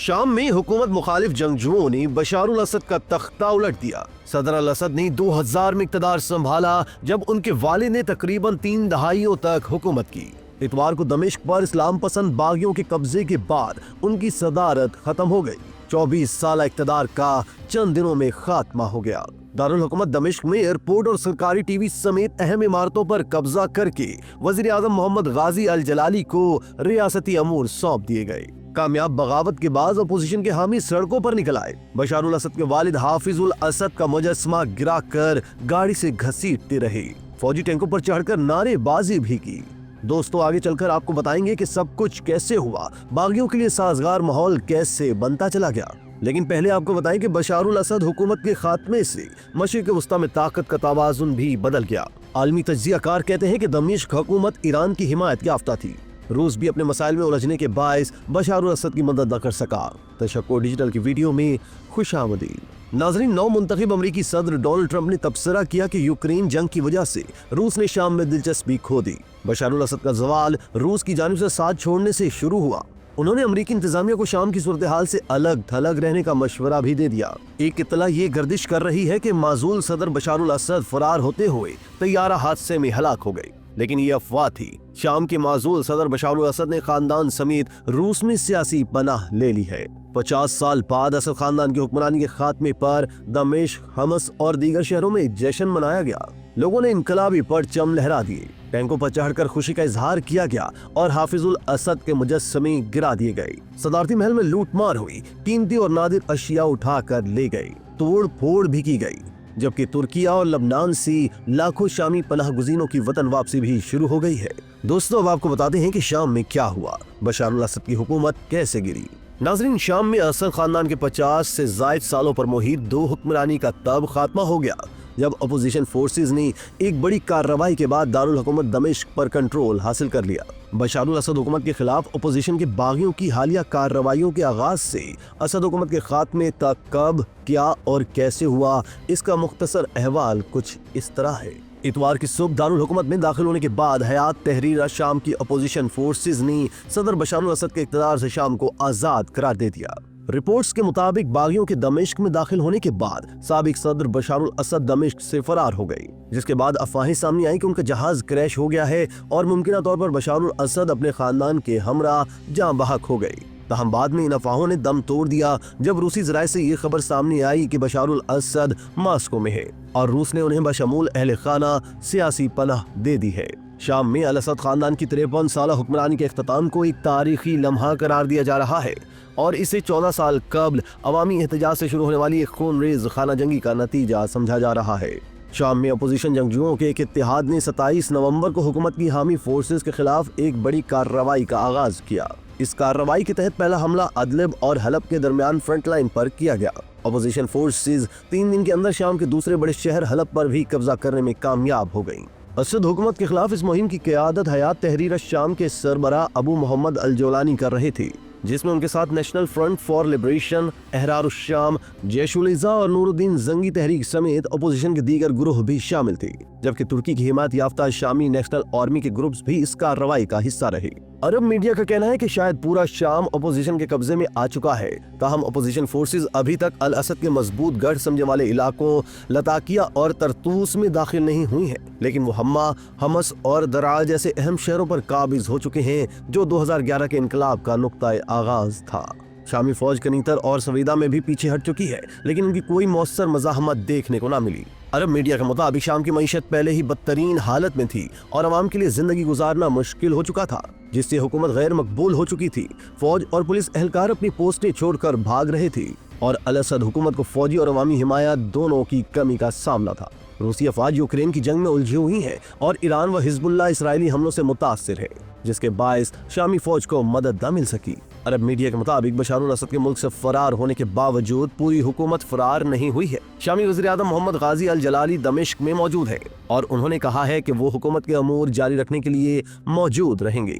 شام میں حکومت مخالف جنگجوؤں نے بشار الاسد کا تختہ الٹ دیا۔ صدر الاسد نے 2000 میں اقتدار سنبھالا جب ان کے والد نے تقریباً 3 دہائیوں تک حکومت کی۔ اتوار کو دمشق پر اسلام پسند باغیوں کے قبضے کے بعد ان کی صدارت ختم ہو گئی۔ 24 سالہ اقتدار کا چند دنوں میں خاتمہ ہو گیا۔ دارالحکومت دمشق میں ایئرپورٹ اور سرکاری ٹی وی سمیت اہم عمارتوں پر قبضہ کر کے وزیر اعظم محمد غازی الجلالی کو ریاستی امور سونپ دیے گئے۔ کامیاب بغاوت کے بعد اپوزیشن کے حامی سڑکوں پر نکل آئے۔ بشار الاسد کے والد حافظ الاسد کا مجسمہ گرا کر گاڑی سے گھسیٹتے رہے۔ فوجی ٹینکوں پر چڑھ کر نعرے بازی بھی کی۔ دوستو، آگے چل کر آپ کو بتائیں گے کہ سب کچھ کیسے ہوا، باغیوں کے لیے سازگار ماحول کیسے بنتا چلا گیا۔ لیکن پہلے آپ کو بتائیں کہ بشار الاسد حکومت کے خاتمے سے مشرق وسطی میں طاقت کا توازن بھی بدل گیا۔ عالمی تجزیہ کار کہتے ہیں کہ دمشق حکومت ایران کی حمایت یافتہ تھی۔ روس بھی اپنے مسائل میں الجھنے کے باعث بشار الاسد کی مدد نہ کر سکا۔ تشکر ڈیجیٹل کی ویڈیو میں خوش آمدید۔ ناظرین، نو منتخب امریکی صدر ڈونلڈ ٹرمپ نے تبصرہ کیا کہ یوکرین جنگ کی وجہ سے روس نے شام میں دلچسپی کھو دی۔ بشار الاسد کا زوال روس کی جانب سے ساتھ چھوڑنے سے شروع ہوا۔ انہوں نے امریکی انتظامیہ کو شام کی صورتحال سے الگ تھلگ رہنے کا مشورہ بھی دے دیا۔ ایک اطلاع یہ گردش کر رہی ہے کہ معزول صدر بشار الاسد فرار ہوتے ہوئے طیارہ حادثے میں ہلاک ہو گئے، لیکن یہ افواہ تھی۔ شام کے معزول صدر بشار الاسد نے خاندان سمیت روس میں سیاسی پناہ لے لی ہے۔ 50 سال بعد اسد خاندان کی حکمرانی کے خاتمے پر دمشق، حمص اور دیگر شہروں میں جشن منایا گیا۔ لوگوں نے انقلابی پرچم لہرا دیے، ٹینکوں پر چڑھ کر خوشی کا اظہار کیا گیا اور حافظ الاسد کے مجسمے گرا دیے گئے۔ صدارتی محل میں لوٹ مار ہوئی، قیمتی اور نادر اشیاء اٹھا کر لے گئی، توڑ پھوڑ بھی کی گئی، جبکہ ترکیہ اور لبنان سے لاکھوں شامی پناہ گزینوں کی وطن واپسی بھی شروع ہو گئی ہے۔ دوستو، اب آپ کو بتاتے ہیں کہ شام میں کیا ہوا، بشار الاسد کی حکومت کیسے گری۔ ناظرین، شام میں اسد خاندان کے 50 سے زائد سالوں پر محیط 2 حکمرانی کا تب خاتمہ ہو گیا جب اپوزیشن فورسز نے ایک بڑی کارروائی کے بعد دارالحکومت دمشق پر کنٹرول حاصل کر لیا۔ بشار الاسد حکومت کے خلاف اپوزیشن کے باغیوں کی حالیہ کارروائیوں کے آغاز سے اسد حکومت کے خاتمے تک کب، کیا اور کیسے ہوا، اس کا مختصر احوال کچھ اس طرح ہے۔ اتوار کی صبح دارالحکومت میں داخل ہونے کے بعد حیات تحریر شام کی اپوزیشن فورسز نے صدر بشار الاسد کے اقتدار سے شام کو آزاد قرار دے دیا۔ رپورٹس کے مطابق باغیوں کے دمشق میں داخل ہونے کے بعد سابق صدر بشار الاسد دمشق سے فرار ہو گئی، جس کے بعد افواہیں سامنے آئیں کہ ان کا جہاز کریش ہو گیا ہے اور ممکنہ طور پر بشار الاسد اپنے خاندان کے ہمراہ جاں بحق ہو گئی۔ تاہم بعد میں ان افواہوں نے دم توڑ دیا جب روسی ذرائع سے یہ خبر سامنے آئی کہ بشار الاسد ماسکو میں ہے اور روس نے انہیں بشمول اہل خانہ سیاسی پناہ دے دی ہے۔ شام میں الاسد خاندان کی 53 سالہ حکمرانی کے اختتام کو ایک تاریخی لمحہ قرار دیا جا رہا ہے اور اسے 14 سال قبل عوامی احتجاج سے شروع ہونے والی ایک خون ریز خانہ جنگی کا نتیجہ سمجھا جا رہا ہے۔ شام میں اپوزیشن جنگجوؤں کے ایک اتحاد نے 27 نومبر کو حکومت کی حامی فورسز کے خلاف ایک بڑی کارروائی کا آغاز کیا۔ اس کارروائی کے تحت پہلا حملہ ادلب اور حلب کے درمیان فرنٹ لائن پر کیا گیا۔ اپوزیشن فورسز 3 دن کے اندر شام کے دوسرے بڑے شہر حلب پر بھی قبضہ کرنے میں کامیاب ہو گئیں۔ اسد حکومت کے خلاف اس مہم کی قیادت حیات تحریر الشام کے سربراہ ابو محمد الجولانی کر رہے تھے، جس میں ان کے ساتھ نیشنل فرنٹ فار لبریشن، احرار الشام، جیش الاذاع اور نور الدین زنگی تحریک سمیت اپوزیشن کے دیگر گروہ بھی شامل تھے، جبکہ ترکی کی حمایت یافتہ شامی نیشنل آرمی کے گروپس بھی اس کارروائی کا حصہ رہے۔ عرب میڈیا کا کہنا ہے کہ شاید پورا شام اپوزیشن کے قبضے میں آ چکا ہے، تاہم اپوزیشن فورسز ابھی تک الاسد کے مضبوط گڑھ سمجھے والے علاقوں لتاکیہ اور طرطوس میں داخل نہیں ہوئی ہیں، لیکن وہ حما، حمص اور درعا جیسے اہم شہروں پر قابض ہو چکے ہیں جو 2011 کے انقلاب کا نقطہ آغاز تھا۔ شامی فوج کنیتر اور سویدا میں بھی پیچھے ہٹ چکی ہے، لیکن ان کی کوئی مؤثر مزاحمت دیکھنے کو نہ ملی۔ عرب میڈیا کے مطابق شام کی معیشت پہلے ہی بدترین حالت میں تھی اور عوام کے لیے زندگی گزارنا مشکل ہو چکا تھا، جس سے حکومت غیر مقبول ہو چکی تھی۔ فوج اور پولیس اہلکار اپنی پوسٹیں چھوڑ کر بھاگ رہے تھے اور الاسد حکومت کو فوجی اور عوامی حمایت دونوں کی کمی کا سامنا تھا۔ روسی افواج یوکرین کی جنگ میں الجھی ہوئی ہیں اور ایران و حزب اللہ اسرائیلی حملوں سے متاثر ہے، جس کے باعث شامی فوج کو مدد نہ مل سکی۔ عرب میڈیا کے مطابق بشار الاسد کے ملک سے فرار ہونے کے باوجود پوری حکومت فرار نہیں ہوئی ہے۔ شامی وزیر اعظم محمد غازی الجلالی دمشق میں موجود ہے اور انہوں نے کہا ہے کہ وہ حکومت کے امور جاری رکھنے کے لیے موجود رہیں گے۔